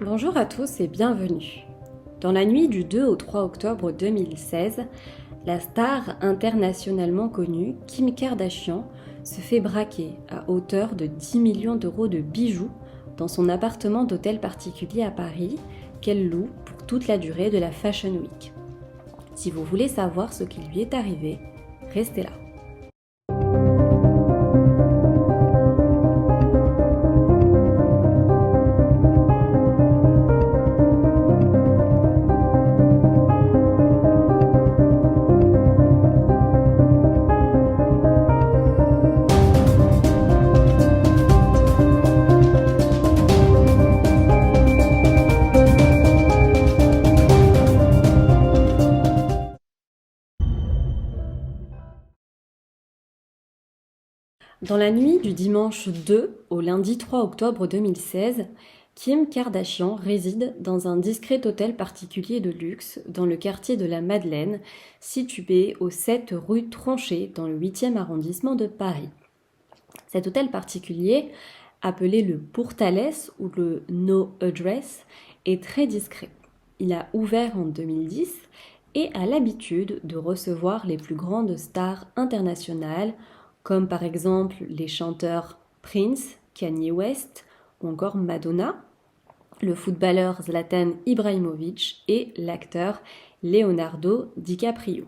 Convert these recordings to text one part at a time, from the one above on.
Bonjour à tous et bienvenue. Dans la nuit du 2 au 3 octobre 2016, la star internationalement connue Kim Kardashian se fait braquer à hauteur de 10 millions d'euros de bijoux dans son appartement d'hôtel particulier à Paris qu'elle loue pour toute la durée de la Fashion Week. Si vous voulez savoir ce qui lui est arrivé, restez là. Dans la nuit du dimanche 2 au lundi 3 octobre 2016, Kim Kardashian réside dans un discret hôtel particulier de luxe dans le quartier de la Madeleine, situé au 7 rue Tronchet dans le 8e arrondissement de Paris. Cet hôtel particulier, appelé le Pourtalès ou le No Address, est très discret. Il a ouvert en 2010 et a l'habitude de recevoir les plus grandes stars internationales, comme par exemple les chanteurs Prince, Kanye West ou encore Madonna, le footballeur Zlatan Ibrahimovic et l'acteur Leonardo DiCaprio.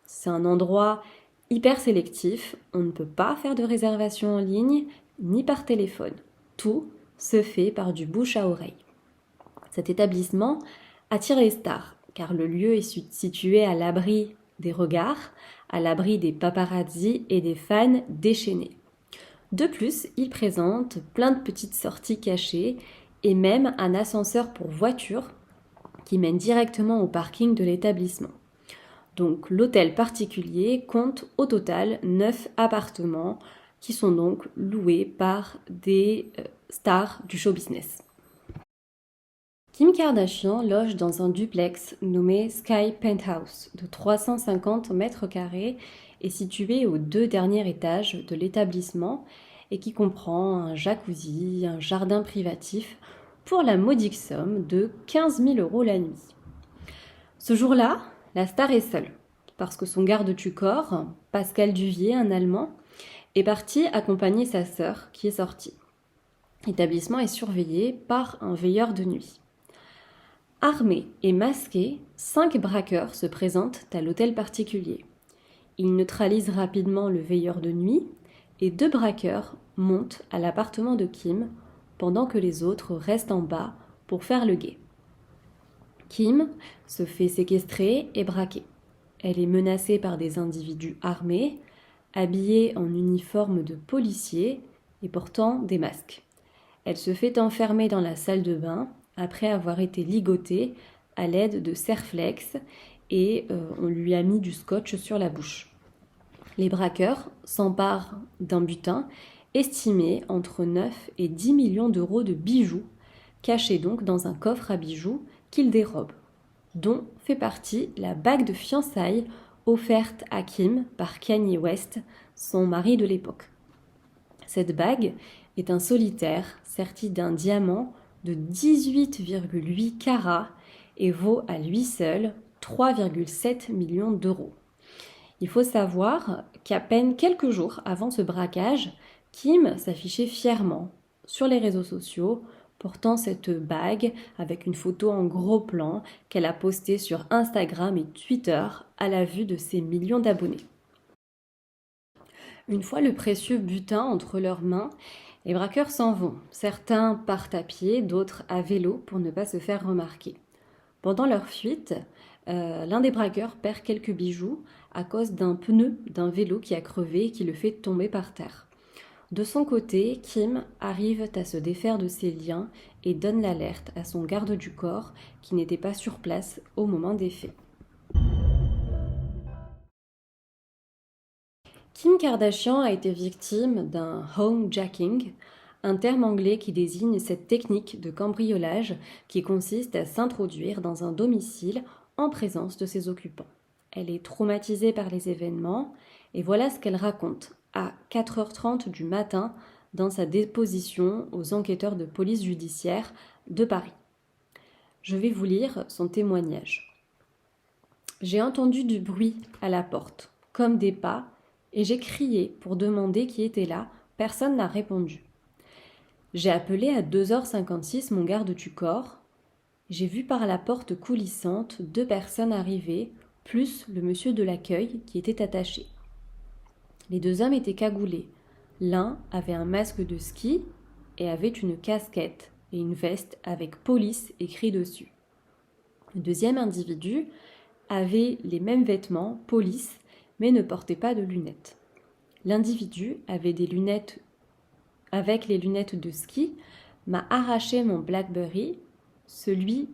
C'est un endroit hyper sélectif, on ne peut pas faire de réservation en ligne ni par téléphone. Tout se fait par du bouche à oreille. Cet établissement attire les stars car le lieu est situé à l'abri des regards, à l'abri des paparazzis et des fans déchaînés. De plus, il présente plein de petites sorties cachées et même un ascenseur pour voitures qui mène directement au parking de l'établissement. Donc l'hôtel particulier compte au total 9 appartements qui sont donc loués par des stars du show business. Kim Kardashian loge dans un duplex nommé Sky Penthouse de 350 mètres carrés et situé aux 2 derniers étages de l'établissement et qui comprend un jacuzzi, un jardin privatif pour la modique somme de 15 000 € la nuit. Ce jour-là, la star est seule parce que son garde du corps, Pascal Duvier, un Allemand, est parti accompagner sa sœur qui est sortie. L'établissement est surveillé par un veilleur de nuit. Armés et masqués, 5 braqueurs se présentent à l'hôtel particulier. Ils neutralisent rapidement le veilleur de nuit et 2 braqueurs montent à l'appartement de Kim pendant que les autres restent en bas pour faire le guet. Kim se fait séquestrer et braquer. Elle est menacée par des individus armés, habillés en uniforme de policiers et portant des masques. Elle se fait enfermer dans la salle de bain après avoir été ligotée à l'aide de Serflex et on lui a mis du scotch sur la bouche. Les braqueurs s'emparent d'un butin estimé entre 9 et 10 millions d'euros de bijoux, cachés donc dans un coffre à bijoux qu'ils dérobent, dont fait partie la bague de fiançailles offerte à Kim par Kanye West, son mari de l'époque. Cette bague est un solitaire serti d'un diamant de 18,8 carats et vaut à lui seul 3,7 millions d'euros. Il faut savoir qu'à peine quelques jours avant ce braquage, Kim s'affichait fièrement sur les réseaux sociaux portant cette bague avec une photo en gros plan qu'elle a postée sur Instagram et Twitter à la vue de ses millions d'abonnés. Une fois le précieux butin entre leurs mains, les braqueurs s'en vont. Certains partent à pied, d'autres à vélo pour ne pas se faire remarquer. Pendant leur fuite, l'un des braqueurs perd quelques bijoux à cause d'un pneu d'un vélo qui a crevé et qui le fait tomber par terre. De son côté, Kim arrive à se défaire de ses liens et donne l'alerte à son garde du corps qui n'était pas sur place au moment des faits. Kim Kardashian a été victime d'un homejacking, un terme anglais qui désigne cette technique de cambriolage qui consiste à s'introduire dans un domicile en présence de ses occupants. Elle est traumatisée par les événements et voilà ce qu'elle raconte à 4h30 du matin dans sa déposition aux enquêteurs de police judiciaire de Paris. Je vais vous lire son témoignage. J'ai entendu du bruit à la porte, comme des pas, et j'ai crié pour demander qui était là. Personne n'a répondu. J'ai appelé à 2h56 mon garde du corps. J'ai vu par la porte coulissante 2 personnes arriver, plus le monsieur de l'accueil qui était attaché. Les 2 hommes étaient cagoulés. L'un avait un masque de ski et avait une casquette et une veste avec police écrit dessus. Le deuxième individu avait les mêmes vêtements, police, mais ne portait pas de lunettes. L'individu avait des lunettes avec les lunettes de ski, m'a arraché mon Blackberry. Celui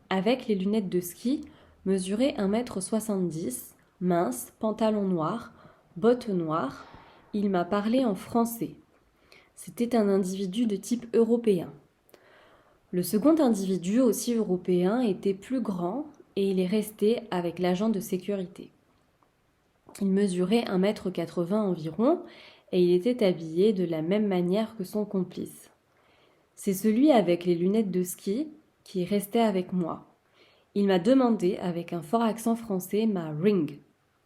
avec les lunettes de ski mesurait 1,70 m, mince, pantalon noir, bottes noires. Il m'a parlé en français. C'était un individu de type européen. Le second individu, aussi européen, était plus grand et il est resté avec l'agent de sécurité. Il mesurait 1,80 m environ et il était habillé de la même manière que son complice. C'est celui avec les lunettes de ski qui restait avec moi. Il m'a demandé, avec un fort accent français, ma ring,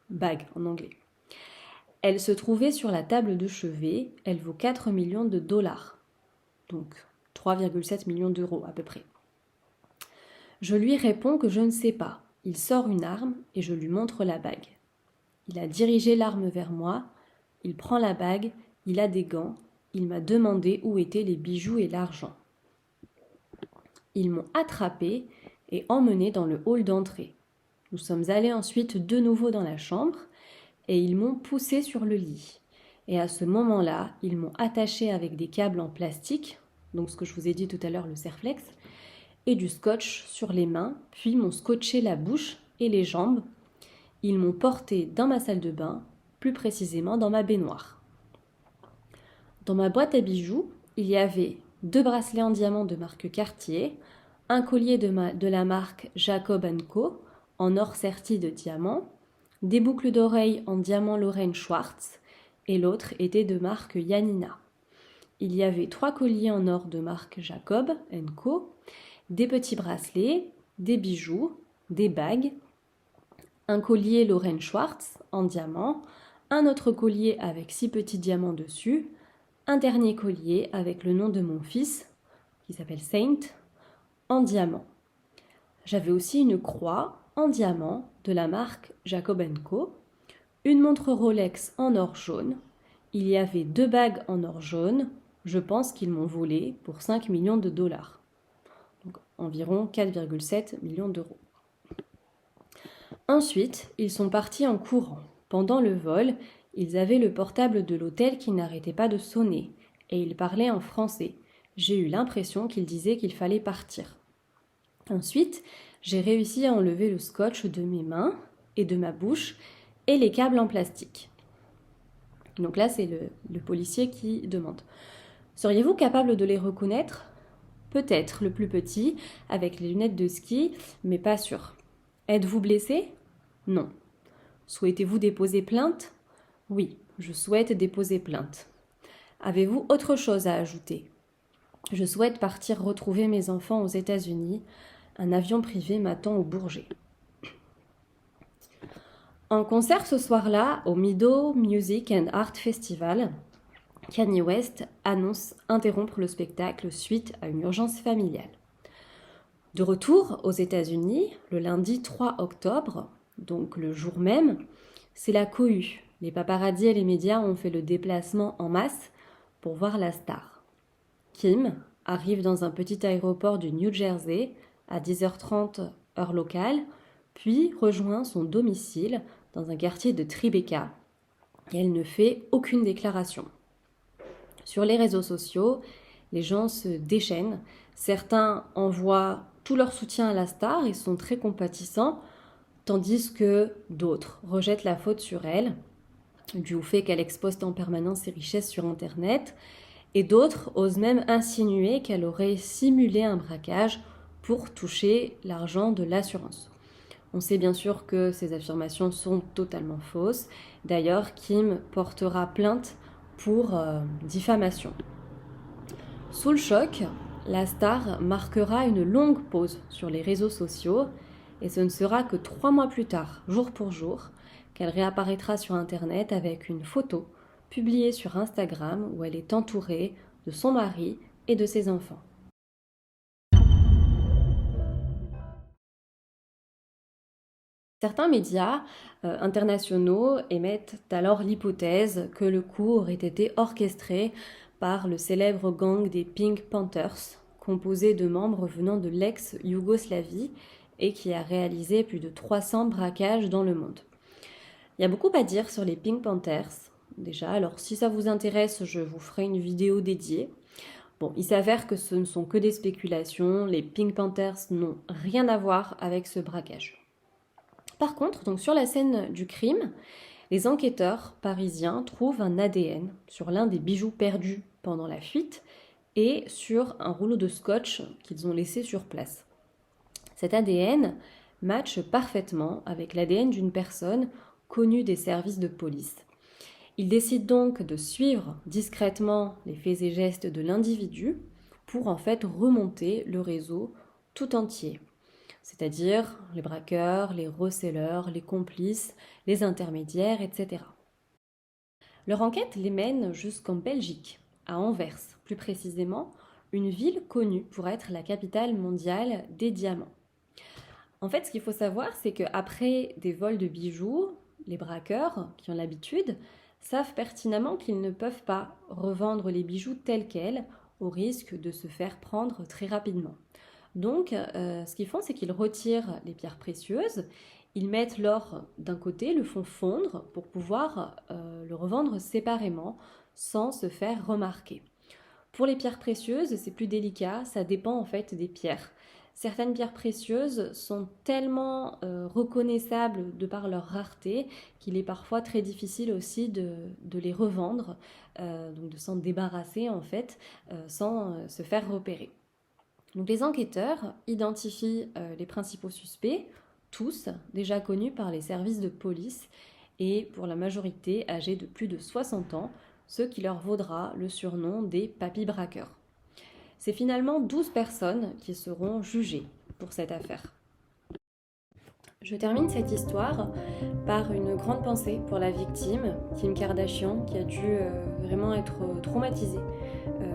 bague en anglais. Elle se trouvait sur la table de chevet, elle vaut 4 millions de dollars, donc 3,7 millions d'euros à peu près. Je lui réponds que je ne sais pas. Il sort une arme et je lui montre la bague. Il a dirigé l'arme vers moi, il prend la bague, il a des gants, il m'a demandé où étaient les bijoux et l'argent. Ils m'ont attrapé et emmené dans le hall d'entrée. Nous sommes allés ensuite de nouveau dans la chambre et ils m'ont poussé sur le lit. Et à ce moment-là, ils m'ont attaché avec des câbles en plastique, donc ce que je vous ai dit tout à l'heure, le Serflex, et du scotch sur les mains, puis m'ont scotché la bouche et les jambes. Ils m'ont porté dans ma salle de bain, plus précisément dans ma baignoire. Dans ma boîte à bijoux, il y avait 2 bracelets en diamant de marque Cartier, un collier de la marque Jacob & Co en or serti de diamant, des boucles d'oreilles en diamant Lorraine Schwartz et l'autre était de marque Yanina. Il y avait 3 colliers en or de marque Jacob & Co, des petits bracelets, des bijoux, des bagues, un collier Lorraine Schwartz en diamant, un autre collier avec 6 petits diamants dessus, un dernier collier avec le nom de mon fils, qui s'appelle Saint, en diamant. J'avais aussi une croix en diamant de la marque Jacob & Co, une montre Rolex en or jaune, il y avait 2 bagues en or jaune, je pense qu'ils m'ont volé pour 5 millions de dollars, donc environ 4,7 millions d'euros. Ensuite, ils sont partis en courant. Pendant le vol, ils avaient le portable de l'hôtel qui n'arrêtait pas de sonner, et ils parlaient en français. J'ai eu l'impression qu'ils disaient qu'il fallait partir. Ensuite, j'ai réussi à enlever le scotch de mes mains et de ma bouche et les câbles en plastique. Donc là, c'est le policier qui demande. Seriez-vous capable de les reconnaître ? Peut-être le plus petit, avec les lunettes de ski, mais pas sûr. Êtes-vous blessé ? Non. Souhaitez-vous déposer plainte ? Oui, je souhaite déposer plainte. Avez-vous autre chose à ajouter ? Je souhaite partir retrouver mes enfants aux États-Unis. Un avion privé m'attend au Bourget. En concert ce soir-là, au Meadow Music and Art Festival, Kanye West annonce interrompre le spectacle suite à une urgence familiale. De retour aux États-Unis, le lundi 3 octobre, donc le jour même, c'est la cohue. Les paparazzis et les médias ont fait le déplacement en masse pour voir la star. Kim arrive dans un petit aéroport du New Jersey à 10h30 heure locale, puis rejoint son domicile dans un quartier de Tribeca. Et elle ne fait aucune déclaration. Sur les réseaux sociaux, les gens se déchaînent. Certains envoient tout leur soutien à la star et sont très compatissants, tandis que d'autres rejettent la faute sur elle, dû au fait qu'elle expose en permanence ses richesses sur Internet, et d'autres osent même insinuer qu'elle aurait simulé un braquage pour toucher l'argent de l'assurance. On sait bien sûr que ces affirmations sont totalement fausses. D'ailleurs, Kim portera plainte pour diffamation. Sous le choc, la star marquera une longue pause sur les réseaux sociaux et ce ne sera que 3 mois plus tard, jour pour jour, qu'elle réapparaîtra sur Internet avec une photo publiée sur Instagram où elle est entourée de son mari et de ses enfants. Certains médias internationaux émettent alors l'hypothèse que le coup aurait été orchestré par le célèbre gang des Pink Panthers, composé de membres venant de l'ex-Yougoslavie et qui a réalisé plus de 300 braquages dans le monde. Il y a beaucoup à dire sur les Pink Panthers, déjà, alors si ça vous intéresse, je vous ferai une vidéo dédiée. Bon, il s'avère que ce ne sont que des spéculations, les Pink Panthers n'ont rien à voir avec ce braquage. Par contre, donc sur la scène du crime, les enquêteurs parisiens trouvent un ADN sur l'un des bijoux perdus pendant la fuite et sur un rouleau de scotch qu'ils ont laissé sur place. Cet ADN matche parfaitement avec l'ADN d'une personne connue des services de police. Ils décident donc de suivre discrètement les faits et gestes de l'individu pour en fait remonter le réseau tout entier. C'est-à-dire les braqueurs, les receleurs, les complices, les intermédiaires, etc. Leur enquête les mène jusqu'en Belgique, à Anvers, plus précisément, une ville connue pour être la capitale mondiale des diamants. En fait, ce qu'il faut savoir, c'est qu'après des vols de bijoux, les braqueurs, qui ont l'habitude, savent pertinemment qu'ils ne peuvent pas revendre les bijoux tels quels, au risque de se faire prendre très rapidement. Donc, ce qu'ils font, c'est qu'ils retirent les pierres précieuses, ils mettent l'or d'un côté, le font fondre pour pouvoir le revendre séparément sans se faire remarquer. Pour les pierres précieuses, c'est plus délicat, ça dépend en fait des pierres. Certaines pierres précieuses sont tellement reconnaissables de par leur rareté qu'il est parfois très difficile aussi de les revendre, donc de s'en débarrasser en fait, sans se faire repérer. Donc les enquêteurs identifient les principaux suspects, tous déjà connus par les services de police et pour la majorité âgés de plus de 60 ans, ce qui leur vaudra le surnom des papy braqueurs. C'est finalement 12 personnes qui seront jugées pour cette affaire. Je termine cette histoire par une grande pensée pour la victime, Kim Kardashian, qui a dû vraiment être traumatisée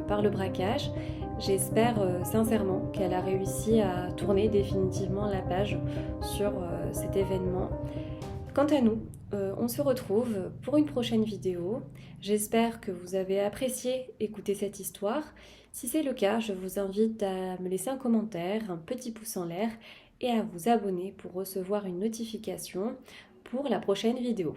par le braquage. J'espère sincèrement qu'elle a réussi à tourner définitivement la page sur cet événement. Quant à nous, on se retrouve pour une prochaine vidéo. J'espère que vous avez apprécié écouter cette histoire. Si c'est le cas, je vous invite à me laisser un commentaire, un petit pouce en l'air et à vous abonner pour recevoir une notification pour la prochaine vidéo.